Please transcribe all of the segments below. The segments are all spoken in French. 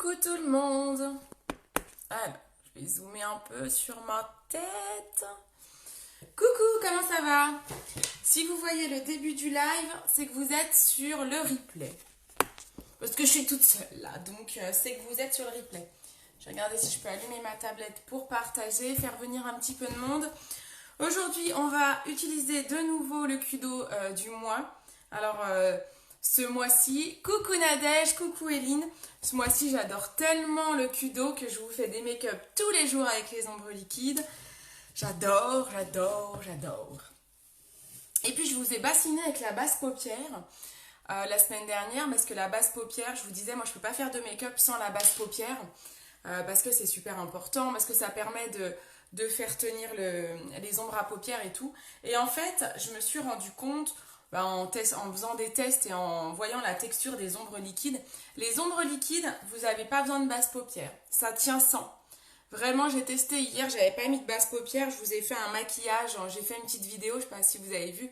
Coucou tout le monde. Alors, je vais zoomer un peu sur ma tête. Coucou, comment ça va? Si vous voyez le début du live, c'est que vous êtes sur le replay. Parce que je suis toute seule là, donc c'est que vous êtes sur le replay. Je vais regarder si je peux allumer ma tablette pour partager, faire venir un petit peu de monde. Aujourd'hui, on va utiliser de nouveau le Kudo du mois. Alors, ce mois-ci, coucou Nadège, coucou Eline. Ce mois-ci, j'adore tellement le Kudo que je vous fais des make-up tous les jours avec les ombres liquides. J'adore, j'adore, j'adore. Et puis, je vous ai bassiné avec la base paupière la semaine dernière parce que la base paupière, je vous disais, moi, je ne peux pas faire de make-up sans la base paupière parce que c'est super important, parce que ça permet de faire tenir les ombres à paupières et tout. Et en fait, je me suis rendu compte, en faisant des tests et en voyant la texture des ombres liquides, les ombres liquides, vous n'avez pas besoin de base paupière. Ça tient sans. Vraiment, j'ai testé hier, j'avais pas mis de base paupière, je vous ai fait un maquillage, j'ai fait une petite vidéo, je sais pas si vous avez vu,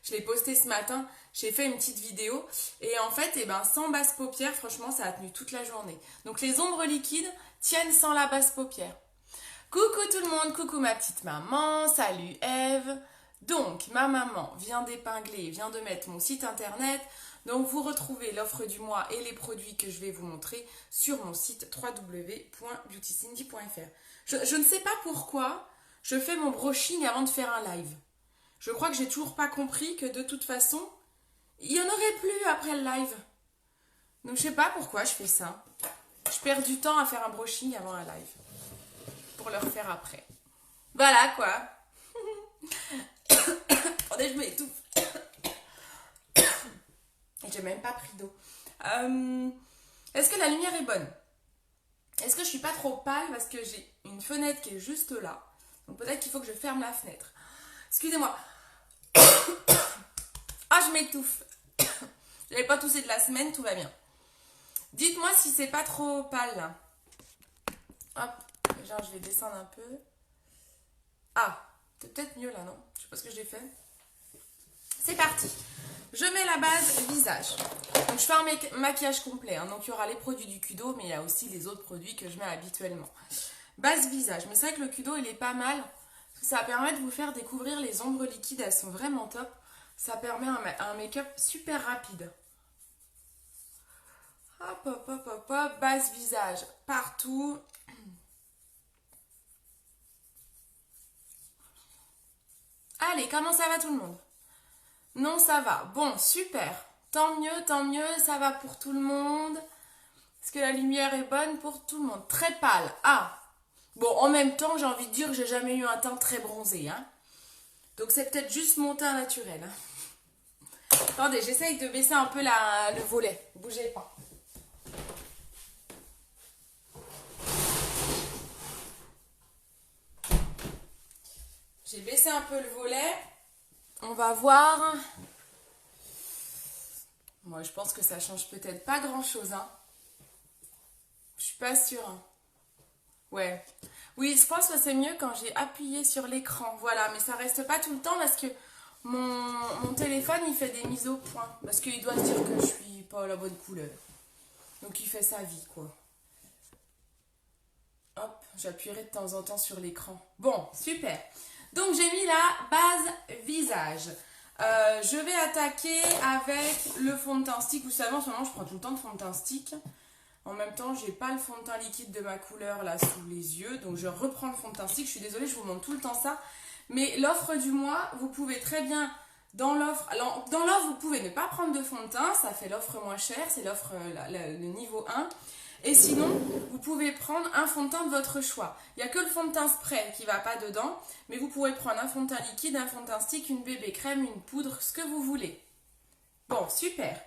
je l'ai posté ce matin, j'ai fait une petite vidéo et en fait, sans base paupière, franchement, ça a tenu toute la journée. Donc les ombres liquides tiennent sans la base paupière. Coucou tout le monde, coucou ma petite maman, salut Eve. Donc ma maman vient d'épingler, vient de mettre mon site internet. Donc vous retrouvez l'offre du mois et les produits que je vais vous montrer sur mon site www.beautycindy.fr. Je ne sais pas pourquoi je fais mon brushing avant de faire un live. Je crois que j'ai toujours pas compris que de toute façon, il n'y en aurait plus après le live. Donc je sais pas pourquoi je fais ça. Je perds du temps à faire un brushing avant un live. Pour le refaire après. Voilà quoi. Attendez, je m'étouffe. Et j'ai même pas pris d'eau. Est-ce que la lumière est bonne? Est-ce que je suis pas trop pâle parce que j'ai une fenêtre qui est juste là? Donc peut-être qu'il faut que je ferme la fenêtre. Excusez-moi. Ah, je m'étouffe. J'avais pas toussé de la semaine, tout va bien. Dites-moi si c'est pas trop pâle là. Hop, genre je vais descendre un peu. Ah, c'est peut-être mieux là, non? Je sais pas ce que j'ai fait. C'est parti. Je mets la base visage. Donc je fais un maquillage complet. Donc il y aura les produits du Kudo, mais il y a aussi les autres produits que je mets habituellement. Base visage. Mais c'est vrai que le Kudo, il est pas mal. Parce que ça permet de vous faire découvrir les ombres liquides. Elles sont vraiment top. Ça permet un make-up super rapide. Hop, hop, hop, hop, hop. Base visage partout. Allez, comment ça va tout le monde? Non, ça va. Bon, super. Tant mieux, ça va pour tout le monde. Est-ce que la lumière est bonne pour tout le monde? Très pâle. Ah, bon, en même temps, j'ai envie de dire que j'ai jamais eu un teint très bronzé. Hein. Donc c'est peut-être juste mon teint naturel. Hein. Attendez, j'essaye de baisser un peu le volet. Bougez pas. J'ai baissé un peu le volet. On va voir. Moi, je pense que ça change peut-être pas grand-chose. Hein. Je suis pas sûre. Hein. Ouais. Oui, je pense que c'est mieux quand j'ai appuyé sur l'écran. Voilà, mais ça reste pas tout le temps parce que mon téléphone, il fait des mises au point. Parce qu'il doit se dire que je suis pas à la bonne couleur. Donc, il fait sa vie, quoi. Hop, j'appuierai de temps en temps sur l'écran. Bon, super. Donc, j'ai mis la base visage. Je vais attaquer avec le fond de teint stick. Vous savez, en ce moment, je prends tout le temps de fond de teint stick. En même temps, j'ai pas le fond de teint liquide de ma couleur là sous les yeux. Donc, je reprends le fond de teint stick. Je suis désolée, je vous montre tout le temps ça. Mais l'offre du mois, vous pouvez très bien... Dans l'offre, vous pouvez ne pas prendre de fond de teint. Ça fait l'offre moins chère. C'est l'offre le niveau 1. Et sinon, vous pouvez prendre un fond de teint de votre choix. Il n'y a que le fond de teint spray qui ne va pas dedans. Mais vous pourrez prendre un fond de teint liquide, un fond de teint stick, une bébé crème, une poudre, ce que vous voulez. Bon, super.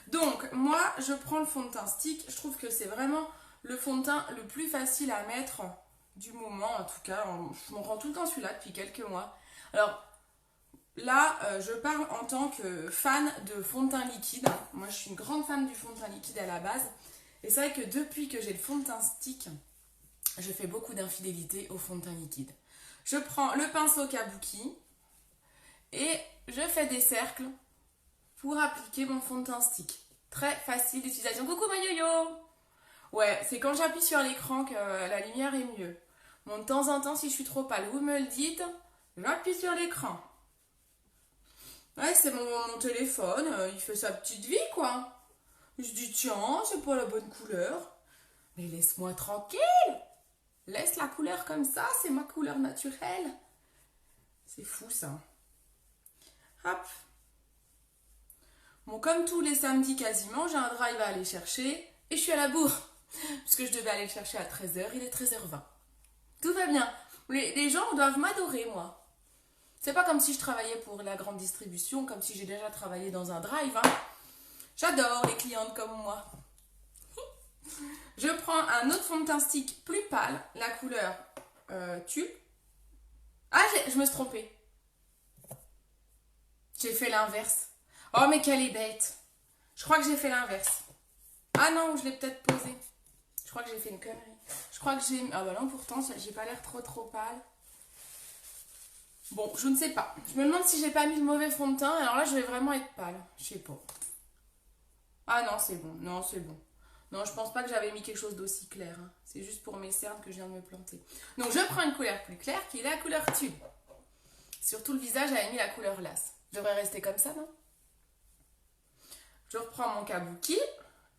Donc, moi, je prends le fond de teint stick. Je trouve que c'est vraiment le fond de teint le plus facile à mettre du moment. En tout cas, je m'en rends tout le temps celui-là depuis quelques mois. Alors, là, je parle en tant que fan de fond de teint liquide. Moi, je suis une grande fan du fond de teint liquide à la base. Et c'est vrai que depuis que j'ai le fond de teint stick, je fais beaucoup d'infidélité au fond de teint liquide. Je prends le pinceau kabuki et je fais des cercles pour appliquer mon fond de teint stick. Très facile d'utilisation. Coucou ma yo-yo! Ouais, Ouais, c'est quand j'appuie sur l'écran que la lumière est mieux. Bon, de temps en temps, si je suis trop pâle, vous me le dites, j'appuie sur l'écran. Ouais, c'est mon téléphone, il fait sa petite vie, quoi. Je dis, tiens, c'est pas la bonne couleur. Mais laisse-moi tranquille. Laisse la couleur comme ça, c'est ma couleur naturelle. C'est fou, ça. Hop. Bon, comme tous les samedis quasiment, j'ai un drive à aller chercher et je suis à la bourre. Puisque je devais aller le chercher à 13h, il est 13h20. Tout va bien. Les gens doivent m'adorer, moi. C'est pas comme si je travaillais pour la grande distribution, comme si j'ai déjà travaillé dans un drive. Hein. J'adore les clientes comme moi. Je prends un autre fond de teint stick plus pâle, la couleur tube. Ah, je me suis trompée. J'ai fait l'inverse. Oh, mais qu'elle est bête. Je crois que j'ai fait l'inverse. Ah non, je l'ai peut-être posé. Je crois que j'ai fait une connerie. Je crois que j'ai... Ah bah non, pourtant, j'ai pas l'air trop pâle. Bon, je ne sais pas. Je me demande si j'ai pas mis le mauvais fond de teint. Alors là, je vais vraiment être pâle. Je sais pas. Ah non, c'est bon. Non, c'est bon. Non, je pense pas que j'avais mis quelque chose d'aussi clair. Hein. C'est juste pour mes cernes que je viens de me planter. Donc, je prends une couleur plus claire qui est la couleur tube. Surtout le visage, j'avais mis la couleur lace. Je devrais rester comme ça, non? Je reprends mon kabuki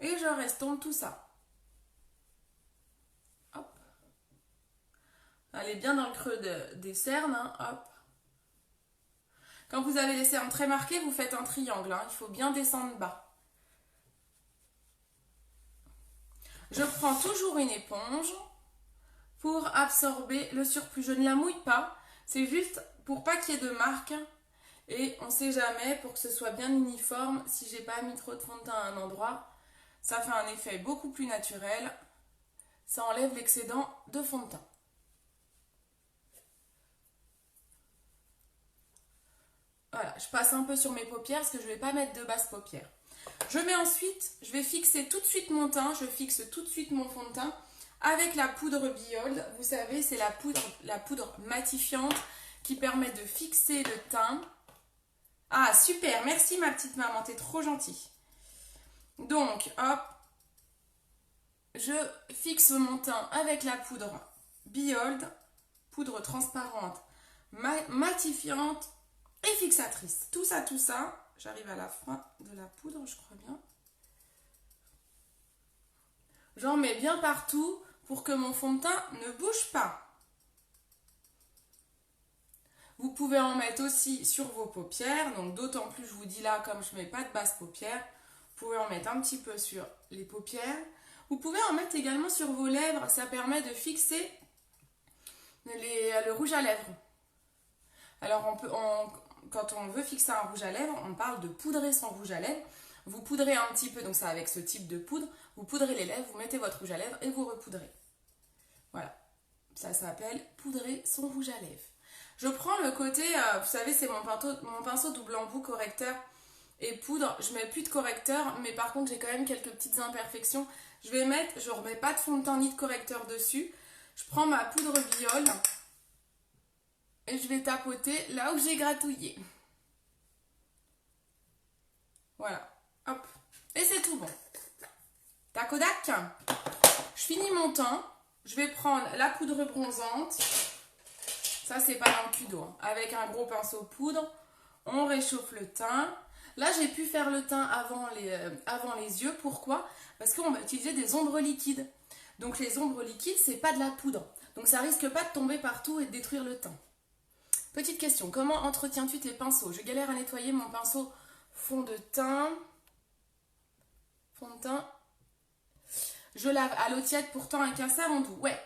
et je restompe tout ça. Hop. Allez bien dans le creux des cernes. Hein. Hop. Quand vous avez les cernes très marquées, vous faites un triangle. Hein. Il faut bien descendre bas. Je prends toujours une éponge pour absorber le surplus. Je ne la mouille pas. C'est juste pour pas qu'il y ait de marques. Et on ne sait jamais, pour que ce soit bien uniforme, si j'ai pas mis trop de fond de teint à un endroit, ça fait un effet beaucoup plus naturel. Ça enlève l'excédent de fond de teint. Voilà, je passe un peu sur mes paupières parce que je ne vais pas mettre de basse paupière. Je mets ensuite, je vais fixer tout de suite mon teint, je fixe tout de suite mon fond de teint avec la poudre Biold. Vous savez, c'est la poudre matifiante qui permet de fixer le teint. Ah, super, merci ma petite maman, t'es trop gentille. Donc, hop, je fixe mon teint avec la poudre Biold, poudre transparente, matifiante et fixatrice. Tout ça, j'arrive à la fin de la poudre, je crois bien. J'en mets bien partout pour que mon fond de teint ne bouge pas. Vous pouvez en mettre aussi sur vos paupières, donc d'autant plus, je vous dis là, comme je ne mets pas de basse paupière, vous pouvez en mettre un petit peu sur les paupières. Vous pouvez en mettre également sur vos lèvres, ça permet de fixer le rouge à lèvres. Alors, quand on veut fixer un rouge à lèvres, on parle de poudrer son rouge à lèvres. Vous poudrez un petit peu, donc c'est avec ce type de poudre, vous poudrez les lèvres, vous mettez votre rouge à lèvres et vous repoudrez. Voilà, ça s'appelle poudrer son rouge à lèvres. Je prends le côté, vous savez, c'est mon pinceau double embout correcteur et poudre. Je mets plus de correcteur, mais par contre, j'ai quand même quelques petites imperfections. Je remets pas de fond de teint ni de correcteur dessus. Je prends ma poudre Biold et je vais tapoter là où j'ai gratouillé. Voilà, hop. Et c'est tout bon. Tac au dac. Je finis mon teint. Je vais prendre la poudre bronzante. Ça, c'est pas dans le cul d'eau. Hein. Avec un gros pinceau poudre, on réchauffe le teint. Là, j'ai pu faire le teint avant les yeux. Pourquoi? Parce qu'on va utiliser des ombres liquides. Donc, les ombres liquides, c'est pas de la poudre. Donc, ça risque pas de tomber partout et de détruire le teint. Petite question, comment entretiens-tu tes pinceaux? Je galère à nettoyer mon pinceau fond de teint. Fond de teint. Je lave à l'eau tiède pourtant avec un savon doux. Ouais.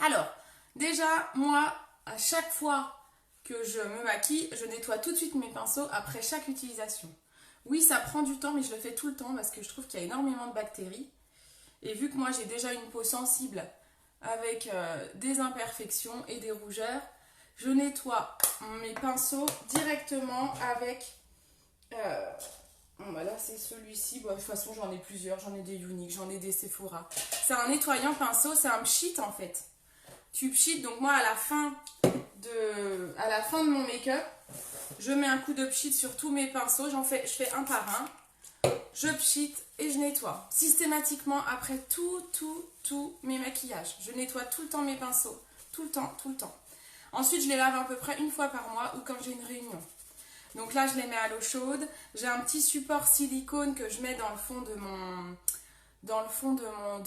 Alors, déjà, moi, à chaque fois que je me maquille, je nettoie tout de suite mes pinceaux après chaque utilisation. Oui, ça prend du temps, mais je le fais tout le temps parce que je trouve qu'il y a énormément de bactéries. Et vu que moi, j'ai déjà une peau sensible avec des imperfections et des rougeurs, je nettoie mes pinceaux directement avec... Bon, bah là, c'est celui-ci. Bon, de toute façon, j'en ai plusieurs. J'en ai des Unique, j'en ai des Sephora. C'est un nettoyant pinceau, c'est un pchit en fait. Tube pchit, donc moi, à la fin de mon make-up, je mets un coup de pchit sur tous mes pinceaux. Je fais un par un. je pchite et je nettoie. Systématiquement après tous mes maquillages. Je nettoie tout le temps mes pinceaux. Tout le temps. Ensuite, je les lave à peu près une fois par mois ou quand j'ai une réunion. Donc là, je les mets à l'eau chaude. J'ai un petit support silicone que je mets dans le fond de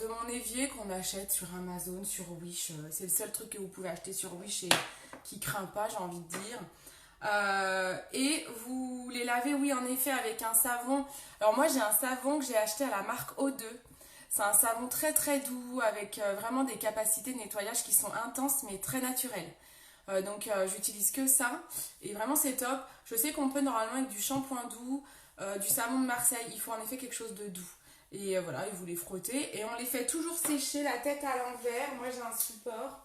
mon évier qu'on achète sur Amazon, sur Wish. C'est le seul truc que vous pouvez acheter sur Wish et qui craint pas, j'ai envie de dire. Et vous les lavez, oui, en effet, avec un savon. Alors moi, j'ai un savon que j'ai acheté à la marque O2. C'est un savon très très doux avec vraiment des capacités de nettoyage qui sont intenses mais très naturelles. Donc j'utilise que ça et vraiment c'est top. Je sais qu'on peut normalement avec du shampoing doux, du savon de Marseille, il faut en effet quelque chose de doux. Et voilà, et vous les frottez et on les fait toujours sécher la tête à l'envers. Moi j'ai un support,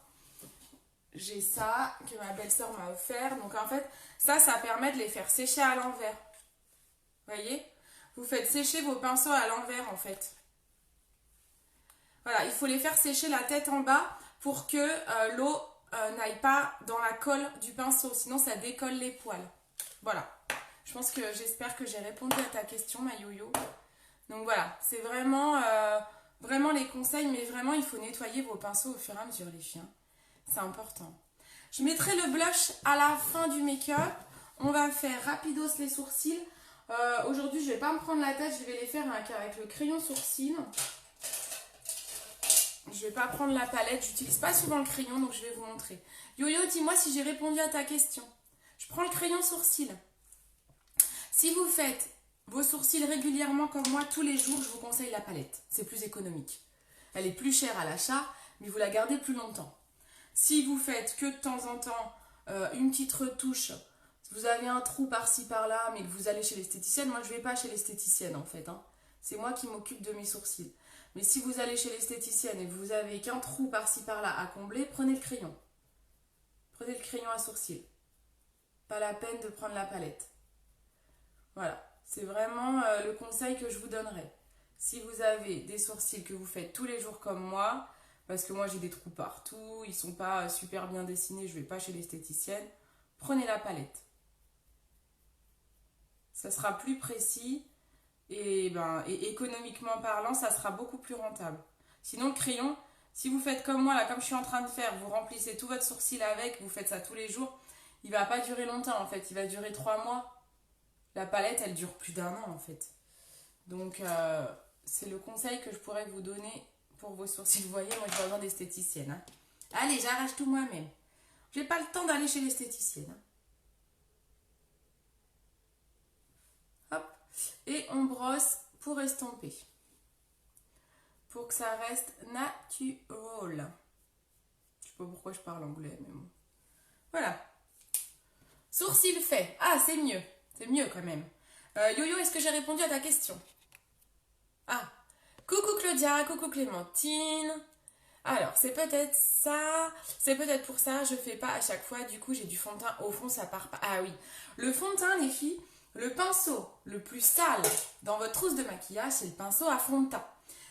j'ai ça que ma belle-sœur m'a offert. Donc en fait ça permet de les faire sécher à l'envers. Vous voyez, vous faites sécher vos pinceaux à l'envers en fait. Voilà, il faut les faire sécher la tête en bas pour que l'eau n'aille pas dans la colle du pinceau, sinon ça décolle les poils. Voilà, j'espère que j'ai répondu à ta question, ma yo-yo. Donc voilà, c'est vraiment les conseils, mais vraiment il faut nettoyer vos pinceaux au fur et à mesure les filles. C'est important. Je mettrai le blush à la fin du make-up. On va faire rapidos les sourcils. Aujourd'hui, je ne vais pas me prendre la tête, je vais les faire avec le crayon sourcil. Je vais pas prendre la palette, j'utilise pas souvent le crayon, donc je vais vous montrer. Yo-yo, dis-moi si j'ai répondu à ta question. Je prends le crayon sourcil. Si vous faites vos sourcils régulièrement comme moi, tous les jours, je vous conseille la palette. C'est plus économique. Elle est plus chère à l'achat, mais vous la gardez plus longtemps. Si vous faites que de temps en temps une petite retouche, vous avez un trou par-ci par-là, mais que vous allez chez l'esthéticienne, moi je vais pas chez l'esthéticienne en fait. C'est moi qui m'occupe de mes sourcils. Mais si vous allez chez l'esthéticienne et que vous avez qu'un trou par-ci par-là à combler, prenez le crayon. Prenez le crayon à sourcils. Pas la peine de prendre la palette. Voilà, c'est vraiment le conseil que je vous donnerai. Si vous avez des sourcils que vous faites tous les jours comme moi, parce que moi j'ai des trous partout, ils sont pas super bien dessinés, je vais pas chez l'esthéticienne, prenez la palette. Ça sera plus précis. Et économiquement parlant, ça sera beaucoup plus rentable. Sinon, le crayon, si vous faites comme moi, là, comme je suis en train de faire, vous remplissez tout votre sourcil avec, vous faites ça tous les jours, il va pas durer longtemps en fait, il va durer 3 mois. La palette, elle dure plus d'1 an en fait. Donc, c'est le conseil que je pourrais vous donner pour vos sourcils. Vous voyez, moi, j'ai besoin d'esthéticienne. Allez, j'arrache tout moi-même. J'ai pas le temps d'aller chez l'esthéticienne. Et on brosse pour estomper. Pour que ça reste natural. Je sais pas pourquoi je parle anglais, mais bon. Voilà. Sourcils faits. Ah, c'est mieux. C'est mieux quand même. Yo-yo, est-ce que j'ai répondu à ta question? Ah. Coucou Claudia, coucou Clémentine. Alors, c'est peut-être ça. C'est peut-être pour ça, je fais pas à chaque fois. Du coup, j'ai du fond de teint. Au fond, ça part pas. Ah oui. Le fond de teint, les filles. Le pinceau le plus sale dans votre trousse de maquillage, c'est le pinceau à fond de teint.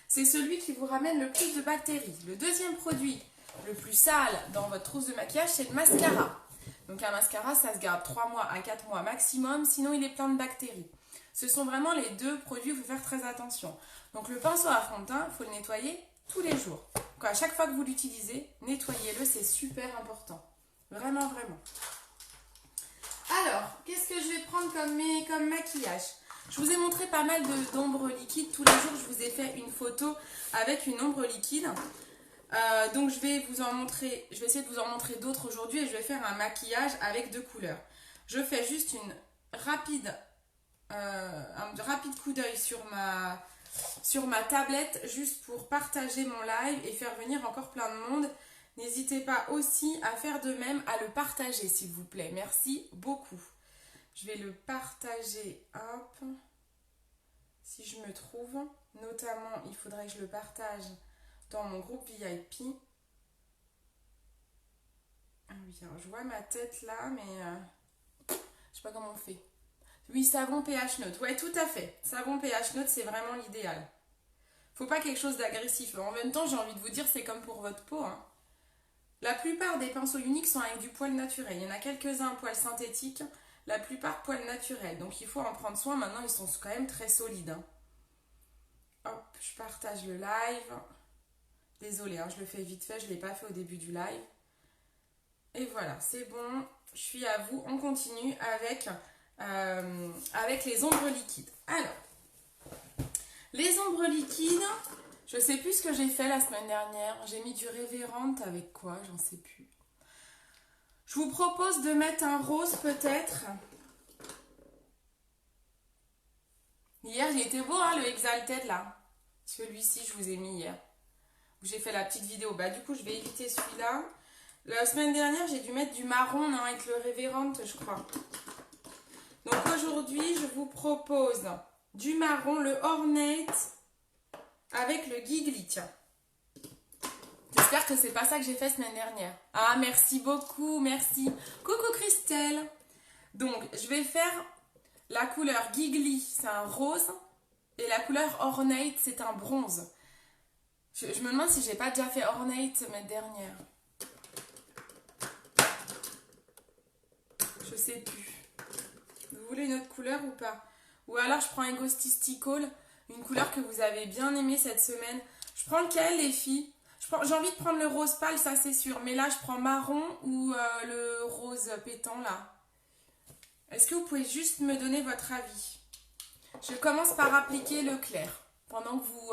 C'est celui qui vous ramène le plus de bactéries. Le deuxième produit le plus sale dans votre trousse de maquillage, c'est le mascara. Donc un mascara, ça se garde 3 mois à 4 mois maximum, sinon il est plein de bactéries. Ce sont vraiment les deux produits où il faut faire très attention. Donc le pinceau à fond de teint, il faut le nettoyer tous les jours. Donc à chaque fois que vous l'utilisez, nettoyez-le, c'est super important. Vraiment, vraiment. Alors, qu'est-ce que je vais prendre comme maquillage? Je vous ai montré pas mal d'ombres liquides. Tous les jours, je vous ai fait une photo avec une ombre liquide. Donc, je vais essayer de vous en montrer d'autres aujourd'hui et je vais faire un maquillage avec 2 couleurs. Je fais juste un rapide coup d'œil sur ma tablette juste pour partager mon live et faire venir encore plein de monde. N'hésitez pas aussi à faire de même, à le partager s'il vous plaît. Merci beaucoup. Je vais le partager, hop, si je me trouve. Notamment, il faudrait que je le partage dans mon groupe VIP. Ah oui, alors je vois ma tête là, mais je sais pas comment on fait. Oui, savon pH neutre. Ouais, tout à fait. Savon pH neutre, c'est vraiment l'idéal. Faut pas quelque chose d'agressif. En même temps, j'ai envie de vous dire, c'est comme pour votre peau, hein. La plupart des pinceaux uniques sont avec du poil naturel. Il y en a quelques-uns poil synthétique, la plupart poil naturel. Donc il faut en prendre soin. Maintenant, ils sont quand même très solides. je partage le live. Désolée, hein, je le fais vite fait, je ne l'ai pas fait au début du live. Et voilà, c'est bon, je suis à vous. On continue avec les ombres liquides. Alors, les ombres liquides, je ne sais plus ce que j'ai fait la semaine dernière. J'ai mis du Révérend avec quoi, j'en sais plus. Je vous propose de mettre un rose peut-être. Hier, il était beau, hein, le Exalted là. Celui-ci, je vous ai mis hier. J'ai fait la petite vidéo. Bah, du coup, je vais éviter celui-là. La semaine dernière, j'ai dû mettre du marron non, avec le Révérend, je crois. Donc aujourd'hui, je vous propose du marron, le Ornate avec le Giggly. Tiens. J'espère que c'est pas ça que j'ai fait semaine dernière. Ah, merci beaucoup, merci. Coucou Christelle. Donc, je vais faire la couleur Giggly, c'est un rose. Et la couleur Ornate, c'est un bronze. Je me demande si j'ai pas déjà fait Ornate semaine dernière. Je sais plus. Vous voulez une autre couleur ou pas? Ou alors je prends un Ghostistical, une couleur que vous avez bien aimée cette semaine. Je prends lequel les filles? J'ai envie de prendre le rose pâle, ça c'est sûr. Mais là je prends marron ou le rose pétant là. Est-ce que vous pouvez juste me donner votre avis? Je commence par appliquer le clair. Pendant que vous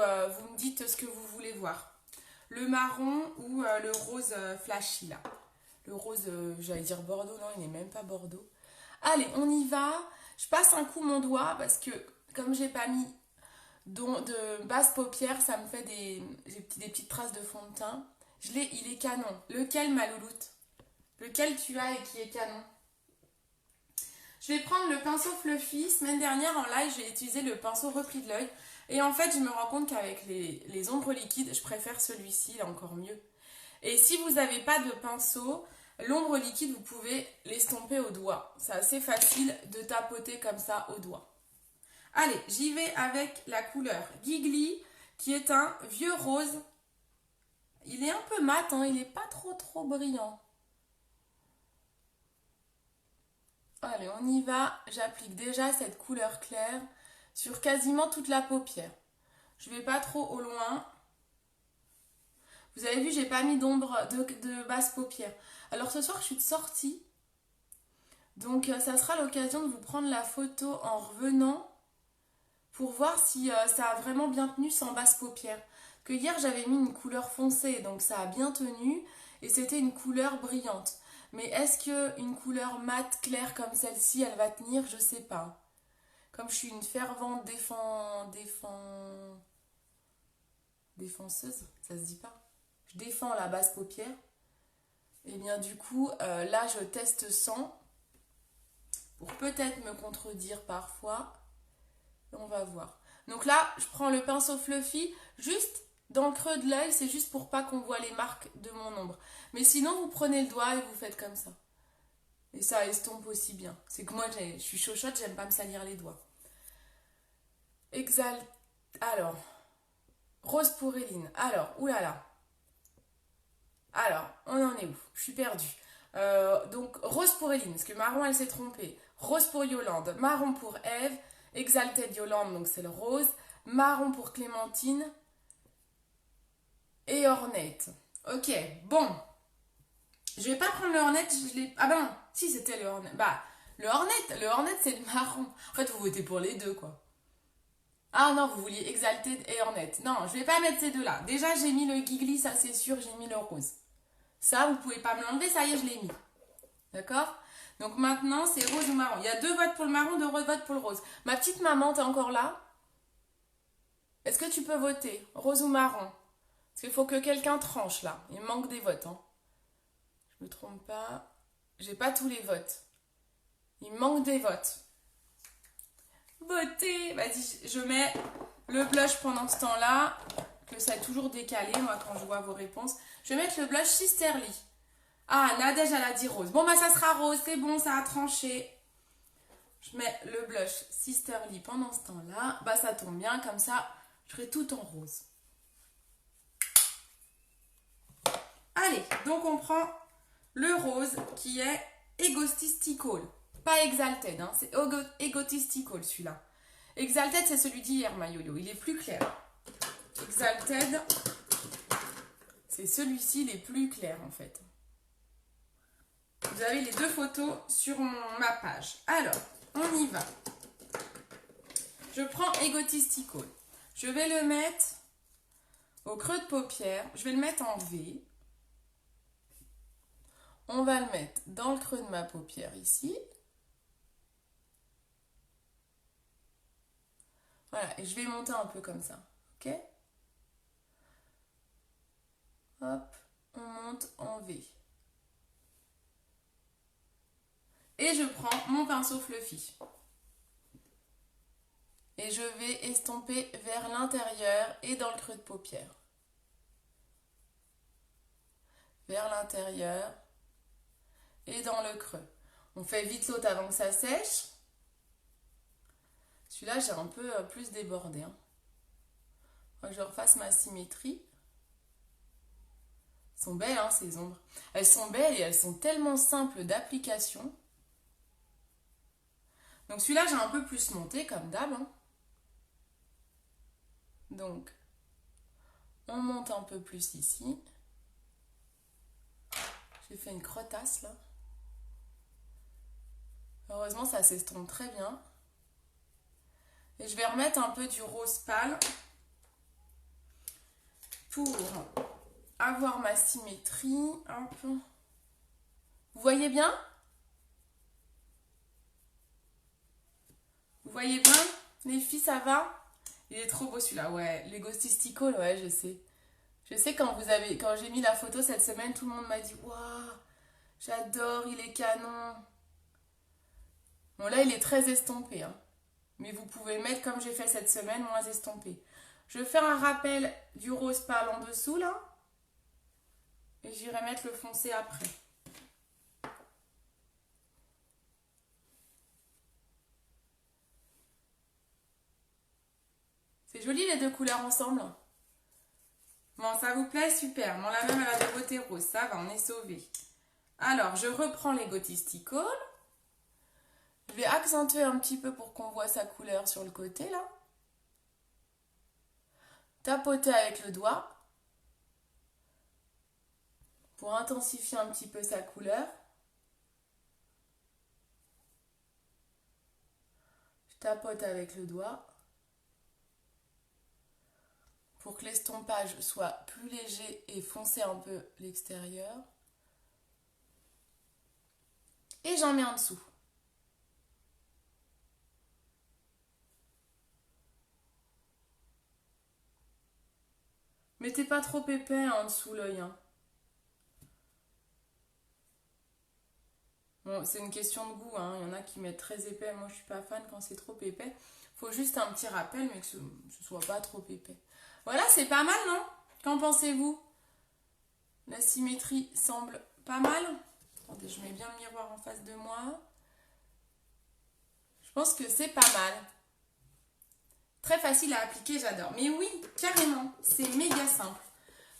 me dites ce que vous voulez voir. Le marron ou le rose flashy là. Le rose, j'allais dire Bordeaux, non, il n'est même pas Bordeaux. Allez, on y va. Je passe un coup mon doigt parce que comme j'ai pas mis de base paupière, ça me fait des petites traces de fond de teint. Il est canon. Lequel, ma louloute? Lequel tu as et qui est canon? Je vais prendre le pinceau Fluffy. Semaine dernière en live, j'ai utilisé le pinceau repli de l'œil. Et en fait, je me rends compte qu'avec les ombres liquides, je préfère celui-ci, il est encore mieux. Et si vous n'avez pas de pinceau, l'ombre liquide, vous pouvez l'estomper au doigt. C'est assez facile de tapoter comme ça au doigt. Allez, j'y vais avec la couleur Giggly, qui est un vieux rose. Il est un peu mat, hein, il n'est pas trop brillant. Allez, on y va. J'applique déjà cette couleur claire sur quasiment toute la paupière. Je ne vais pas trop au loin. Vous avez vu, j'ai pas mis d'ombre de base paupière. Alors ce soir, je suis de sortie. Donc ça sera l'occasion de vous prendre la photo en revenant pour voir si ça a vraiment bien tenu sans base paupière. Que hier, j'avais mis une couleur foncée, donc ça a bien tenu et c'était une couleur brillante. Mais est-ce qu'une couleur mate claire comme celle-ci, elle va tenir? Je sais pas. Comme je suis une fervente défenseuse, ça se dit pas. Je défends la base paupière. Et bien du coup, là je teste sans pour peut-être me contredire parfois. On va voir. Donc là, je prends le pinceau Fluffy juste dans le creux de l'œil, c'est juste pour pas qu'on voit les marques de mon ombre. Mais sinon, vous prenez le doigt et vous faites comme ça. Et ça estompe aussi bien. C'est que moi, je suis chochotte, j'aime pas me salir les doigts. Alors, rose pour Eline. Alors, oulala. Alors, on en est où? Je suis perdue. Donc, rose pour Eline, parce que marron, elle s'est trompée. Rose pour Yolande, marron pour Eve, Exalted Yolande, donc c'est le rose, marron pour Clémentine et Ornette. Ok, bon. Je vais pas prendre le Ornette, ah ben non, si c'était le Ornette. Bah, le Ornette c'est le marron. En fait, vous votez pour les deux, quoi. Ah non, vous vouliez Exalted et Ornette. Non, je vais pas mettre ces deux-là. Déjà, j'ai mis le Giggly, ça c'est sûr, j'ai mis le rose. Ça, vous pouvez pas me l'enlever, ça y est, je l'ai mis. D'accord? Donc maintenant, c'est rose ou marron. Il y a 2 votes pour le marron, 2 votes pour le rose. Ma petite maman, t'es encore là? Est-ce que tu peux voter? Rose ou marron? Parce qu'il faut que quelqu'un tranche là. Il manque des votes. Hein. Je me trompe pas. J'ai pas tous les votes. Il manque des votes. Votez! Vas-y, je mets le blush pendant ce temps-là. Que ça est toujours décalé, moi, quand je vois vos réponses. Je vais mettre le blush Sisterly. Ah, Nadège, elle a dit rose. Bon, bah, ça sera rose. C'est bon, ça a tranché. Je mets le blush Sisterly pendant ce temps-là. Bah, ça tombe bien. Comme ça, je ferai tout en rose. Allez, donc on prend le rose qui est Egotistical. Pas Exalted, hein, c'est Egotistical celui-là. Exalted, c'est celui d'hier, ma yo-yo. Il est plus clair. Exalted. C'est celui-ci les plus clairs en fait. Vous avez les deux photos sur ma page. Alors, on y va. Je prends Egotistical. Je vais le mettre au creux de paupière. Je vais le mettre en V. On va le mettre dans le creux de ma paupière ici. Voilà, et je vais monter un peu comme ça. Ok? Hop, on monte en V. Et je prends mon pinceau fluffy. Et je vais estomper vers l'intérieur et dans le creux de paupière. Vers l'intérieur et dans le creux. On fait vite l'autre avant que ça sèche. Celui-là, j'ai un peu plus débordé. Faut que je refasse ma symétrie. Elles sont belles, hein, ces ombres. Elles sont belles et elles sont tellement simples d'application. Donc celui-là, j'ai un peu plus monté comme d'hab. Hein. Donc, on monte un peu plus ici. J'ai fait une crotasse là. Heureusement, ça s'estompe très bien. Et je vais remettre un peu du rose pâle pour avoir ma symétrie. Hop. Vous voyez bien? Vous voyez bien? Les filles, ça va? Il est trop beau celui-là, ouais. Les Egotistical, ouais, je sais. Je sais quand j'ai mis la photo cette semaine, tout le monde m'a dit « Waouh, j'adore, il est canon ». Bon là, il est très estompé, hein. Mais vous pouvez mettre comme j'ai fait cette semaine, moins estompé. Je vais faire un rappel du rose pâle en dessous, là. Et j'irai mettre le foncé après. C'est joli les deux couleurs ensemble. Bon, ça vous plaît? Super. Bon, la même, elle a des beautés roses. Ça va, on est sauvés. Alors, je reprends les Egotistical. Je vais accentuer un petit peu pour qu'on voit sa couleur sur le côté, là. Tapoter avec le doigt. Pour intensifier un petit peu sa couleur. Je tapote avec le doigt. Pour que l'estompage soit plus léger et foncer un peu l'extérieur. Et j'en mets en dessous. Mettez pas trop épais en dessous l'œil. Hein. Bon, c'est une question de goût. Hein. Il y en a qui mettent très épais. Moi, je suis pas fan quand c'est trop épais. Faut juste un petit rappel, mais que ce soit pas trop épais. Voilà, c'est pas mal, non? Qu'en pensez-vous? La symétrie semble pas mal. Attendez, je mets bien le miroir en face de moi. Je pense que c'est pas mal. Très facile à appliquer, j'adore. Mais oui, carrément, c'est méga simple.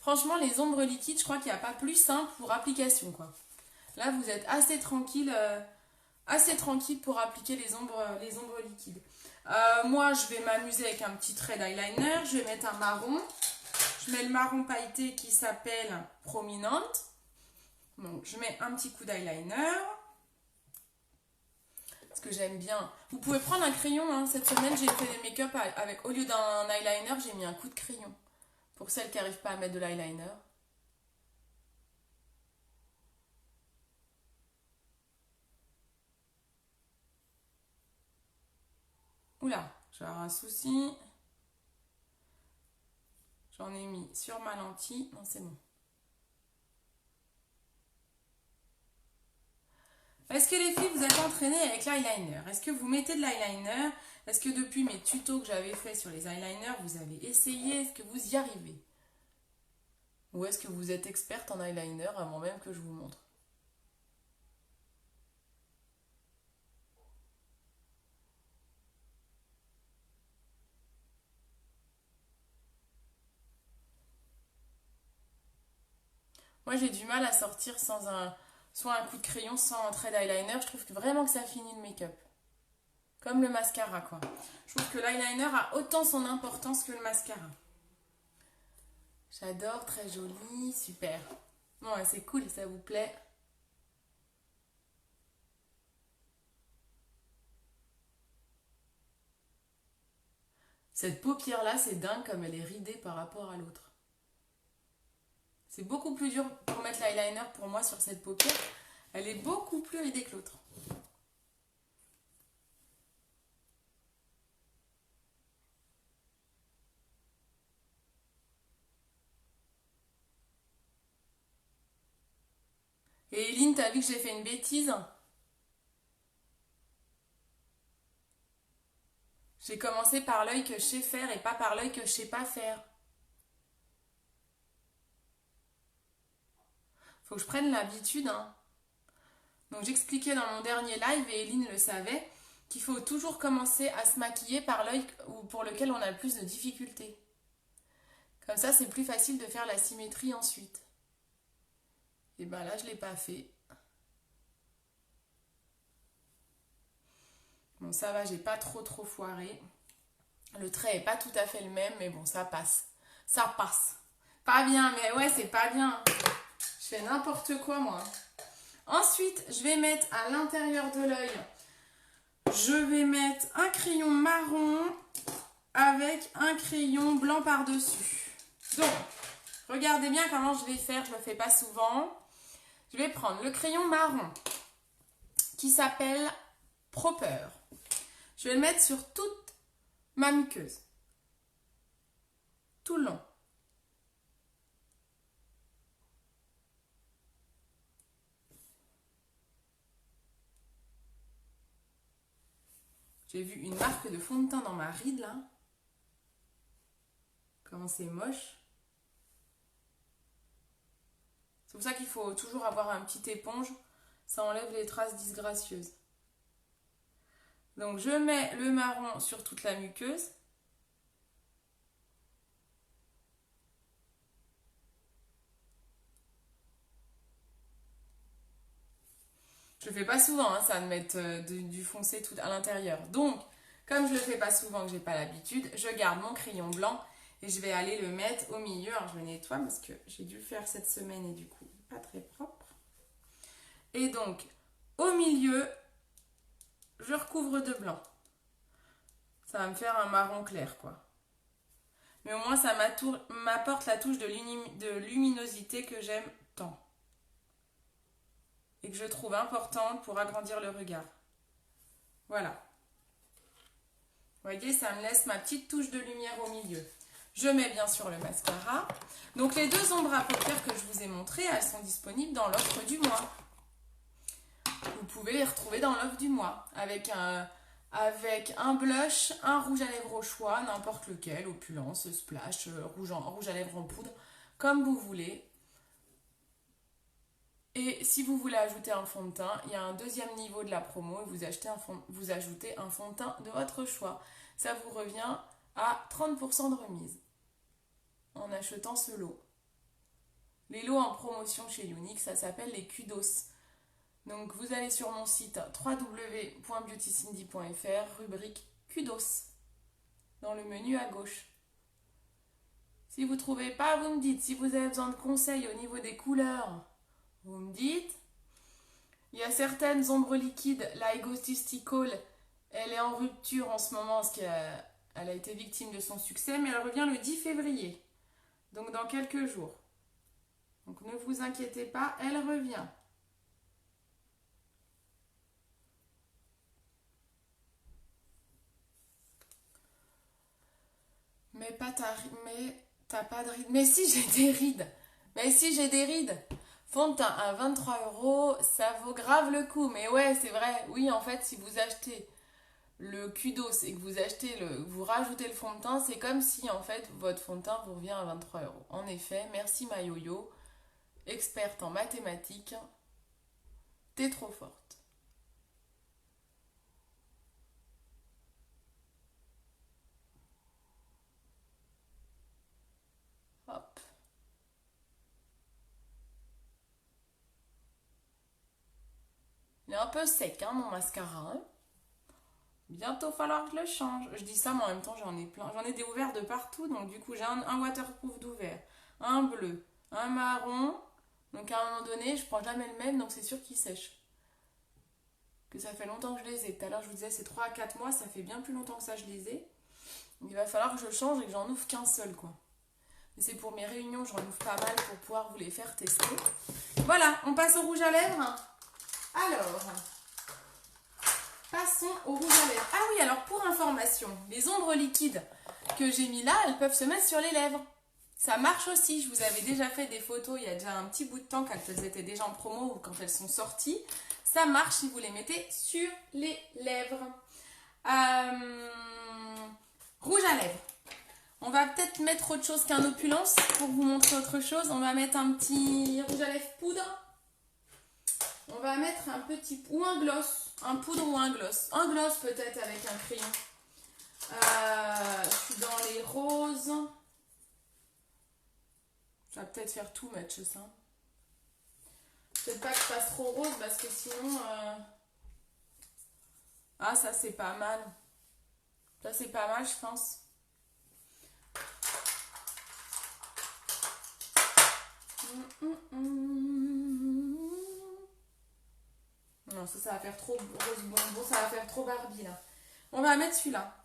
Franchement, les ombres liquides, je crois qu'il n'y a pas plus simple pour application, quoi. Là, vous êtes assez tranquille pour appliquer les ombres liquides. Moi, je vais m'amuser avec un petit trait d'eyeliner. Je vais mettre un marron. Je mets le marron pailleté qui s'appelle Prominente. Donc, je mets un petit coup d'eyeliner. Parce que j'aime bien. Vous pouvez prendre un crayon. Hein. Cette semaine, j'ai fait des make-up avec, au lieu d'un eyeliner, j'ai mis un coup de crayon. Pour celles qui n'arrivent pas à mettre de l'eyeliner. Oula, j'ai un souci. J'en ai mis sur ma lentille. Non, c'est bon. Est-ce que les filles, vous êtes entraînées avec l'eyeliner? Est-ce que vous mettez de l'eyeliner? Est-ce que depuis mes tutos que j'avais fait sur les eyeliners, vous avez essayé? Est-ce que vous y arrivez? Ou est-ce que vous êtes experte en eyeliner avant même que je vous montre? Moi, j'ai du mal à sortir sans soit un coup de crayon, sans un trait d'eyeliner. Je trouve vraiment que ça finit le make-up. Comme le mascara, quoi. Je trouve que l'eyeliner a autant son importance que le mascara. J'adore, très joli, super. Bon, ouais, c'est cool, ça vous plaît. Cette paupière-là, c'est dingue comme elle est ridée par rapport à l'autre. C'est beaucoup plus dur pour mettre l'eyeliner pour moi sur cette paupière. Elle est beaucoup plus ridée que l'autre. Et Eline, t'as vu que j'ai fait une bêtise? J'ai commencé par l'œil que je sais faire et pas par l'œil que je sais pas faire. Faut que je prenne l'habitude, hein. Donc j'expliquais dans mon dernier live, et Eline le savait, qu'il faut toujours commencer à se maquiller par l'œil pour lequel on a le plus de difficultés. Comme ça, c'est plus facile de faire la symétrie ensuite. Et ben là, je ne l'ai pas fait. Bon, ça va, j'ai pas trop foiré. Le trait est pas tout à fait le même, mais bon, ça passe. Ça passe. Pas bien, mais ouais, c'est pas bien. Je fais n'importe quoi, moi. Ensuite, je vais mettre à l'intérieur de l'œil, je vais mettre un crayon marron avec un crayon blanc par-dessus. Donc, regardez bien comment je vais faire, je ne le fais pas souvent. Je vais prendre le crayon marron qui s'appelle Proper. Je vais le mettre sur toute ma muqueuse. Tout le long. J'ai vu une marque de fond de teint dans ma ride là. Comment c'est moche. C'est pour ça qu'il faut toujours avoir un petit éponge. Ça enlève les traces disgracieuses. Donc je mets le marron sur toute la muqueuse. Je le fais pas souvent, hein, ça, de mettre du foncé tout à l'intérieur. Donc, comme je le fais pas souvent, que j'ai pas l'habitude, je garde mon crayon blanc et je vais aller le mettre au milieu. Alors, je le nettoie parce que j'ai dû le faire cette semaine et du coup, pas très propre. Et donc, au milieu, je recouvre de blanc. Ça va me faire un marron clair, quoi. Mais au moins, ça m'apporte la touche de luminosité que j'aime tant. Et que je trouve importante pour agrandir le regard. Voilà. Vous voyez, ça me laisse ma petite touche de lumière au milieu. Je mets bien sûr le mascara. Donc les deux ombres à paupières que je vous ai montrées, elles sont disponibles dans l'offre du mois. Vous pouvez les retrouver dans l'offre du mois. Avec un blush, un rouge à lèvres au choix, n'importe lequel, opulence, splash, rouge à lèvres en poudre, comme vous voulez. Et si vous voulez ajouter un fond de teint, il y a un deuxième niveau de la promo et vous ajoutez un fond de teint de votre choix. Ça vous revient à 30% de remise en achetant ce lot. Les lots en promotion chez Younique, ça s'appelle les kudos. Donc vous allez sur mon site www.beautycindy.fr, rubrique kudos, dans le menu à gauche. Si vous ne trouvez pas, vous me dites. Si vous avez besoin de conseils au niveau des couleurs, vous me dites. Il y a certaines ombres liquides, la Egotistical, elle est en rupture en ce moment parce qu'elle a été victime de son succès, mais elle revient le 10 février, donc dans quelques jours. Donc ne vous inquiétez pas, elle revient. Mais t'as pas de rides. Mais si j'ai des rides. Mais si j'ai des rides. Fond de teint à 23 €, ça vaut grave le coup. Mais ouais, c'est vrai. Oui, en fait, si vous achetez le kudos et que vous rajoutez le fond de teint, c'est comme si en fait votre fond de teint vous revient à 23 €. En effet, merci ma yo-yo, experte en mathématiques. T'es trop forte. Hop. Il est un peu sec, hein, mon mascara. Hein. Bientôt falloir que je le change. Je dis ça, mais en même temps, j'en ai plein. J'en ai des ouverts de partout, donc du coup, j'ai un waterproof d'ouvert, un bleu, un marron. Donc à un moment donné, je prends jamais le même, donc c'est sûr qu'il sèche. Que ça fait longtemps que je les ai. Tout à l'heure, je vous disais, c'est 3 à 4 mois, ça fait bien plus longtemps que ça, je les ai. Il va falloir que je change et que j'en ouvre qu'un seul, quoi. Mais c'est pour mes réunions, j'en ouvre pas mal pour pouvoir vous les faire tester. Voilà, on passe au rouge à lèvres. Alors, passons au rouge à lèvres. Ah oui, alors pour information, les ombres liquides que j'ai mis là, elles peuvent se mettre sur les lèvres. Ça marche aussi, je vous avais déjà fait des photos il y a déjà un petit bout de temps quand elles étaient déjà en promo ou quand elles sont sorties. Ça marche si vous les mettez sur les lèvres. Rouge à lèvres. On va peut-être mettre autre chose qu'un opulence pour vous montrer autre chose. On va mettre un petit rouge à lèvres poudre. On va mettre un petit... ou un gloss. Un poudre ou un gloss. Un gloss peut-être avec un crayon. Je suis dans les roses. Je vais peut-être faire tout match ça. Peut-être pas que je fasse trop rose parce que sinon... Ah, ça c'est pas mal. Ça c'est pas mal, je pense. Non, ça va faire trop rose bonbon, ça va faire trop Barbie là. On va mettre celui-là.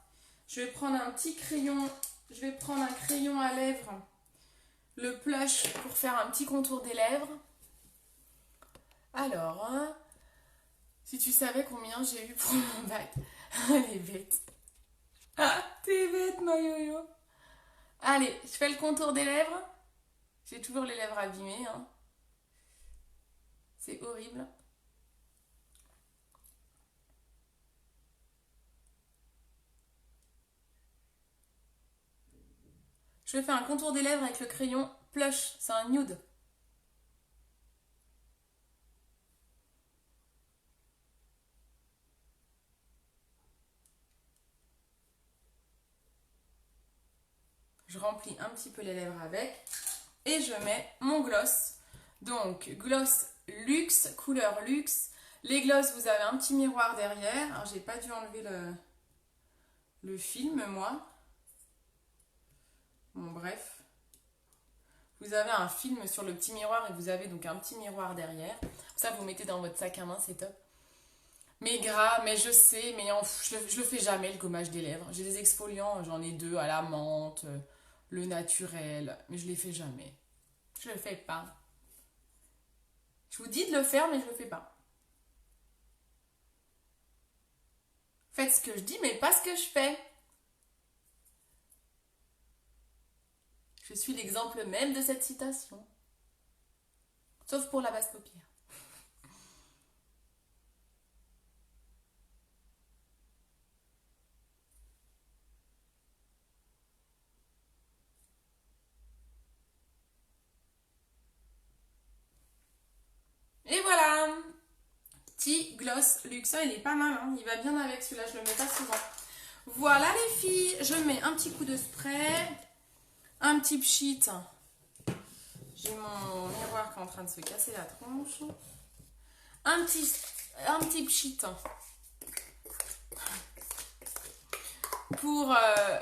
Je vais prendre un petit crayon. Je vais prendre un crayon à lèvres. Le plush pour faire un petit contour des lèvres. Alors, hein, si tu savais combien j'ai eu pour mon bac. Elle est bête. Ah, t'es bête, ma yo-yo. Allez, je fais le contour des lèvres. J'ai toujours les lèvres abîmées. Hein. C'est horrible. Je fais un contour des lèvres avec le crayon plush. C'est un nude. Je remplis un petit peu les lèvres avec. Et je mets mon gloss. Donc, gloss luxe, couleur luxe. Les gloss, vous avez un petit miroir derrière. Alors, j'ai pas dû enlever le film, moi. Bon, bref. Vous avez un film sur le petit miroir et vous avez donc un petit miroir derrière. Ça, vous mettez dans votre sac à main, c'est top. Mais gras, mais je sais, mais je le fais jamais, le gommage des lèvres. J'ai des exfoliants, j'en ai 2 à la menthe, le naturel, mais je les fais jamais. Je le fais pas. Je vous dis de le faire, mais je le fais pas. Faites ce que je dis, mais pas ce que je fais. Je suis l'exemple même de cette citation. Sauf pour la basse paupière. Et voilà. Petit gloss luxe. Il est pas mal, hein. Il va bien avec celui-là, je le mets pas souvent. Voilà les filles, je mets un petit coup de spray, un petit pchit. J'ai mon miroir qui est en train de se casser la tronche. Un petit pchit pour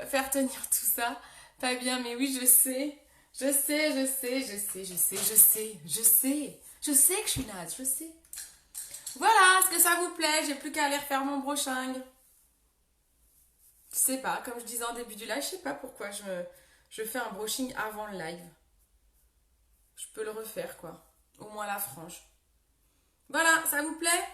faire tenir tout ça. Pas bien, mais oui, je sais. Je sais que je suis naze, je sais. Voilà, est-ce que ça vous plaît? J'ai plus qu'à aller refaire mon brushing. Je sais pas, comme je disais en début du live, je sais pas pourquoi je fais un brushing avant le live. Je peux le refaire, quoi. Au moins la frange. Voilà, ça vous plaît?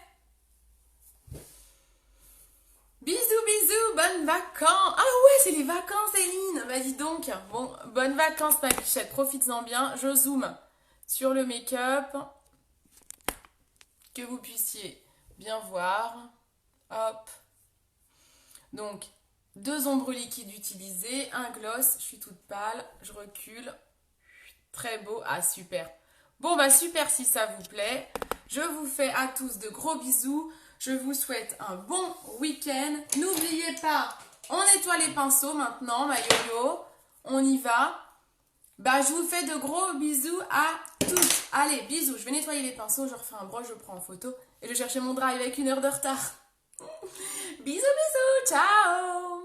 Bisous, bisous, bonnes vacances. Ah ouais, c'est les vacances, Eline. Bah dis donc. Bon, bonnes vacances, ma bichette. Profites-en bien. Je zoome sur le make-up. Que vous puissiez bien voir. Hop. Donc, 2 ombres liquides utilisées. Un gloss. Je suis toute pâle. Je recule. Très beau. Ah, super. Bon, bah super si ça vous plaît. Je vous fais à tous de gros bisous. Je vous souhaite un bon week-end. N'oubliez pas, on nettoie les pinceaux maintenant, ma yo-yo. On y va. Bah, je vous fais de gros bisous à tous. Allez, bisous. Je vais nettoyer les pinceaux, je refais un broche, je prends en photo. Et je vais chercher mon drive avec 1 heure de retard. Bisous, bisous. Ciao.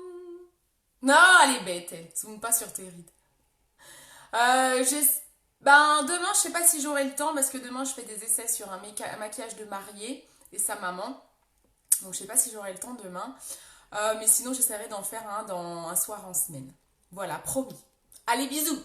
Non, elle est bête, elle. Zoom pas sur tes rides. J'espère Ben, demain, je sais pas si j'aurai le temps parce que demain, je fais des essais sur un maquillage de mariée et sa maman. Donc, je sais pas si j'aurai le temps demain. Mais sinon, j'essaierai d'en faire un dans un soir en semaine. Voilà, promis. Allez, bisous!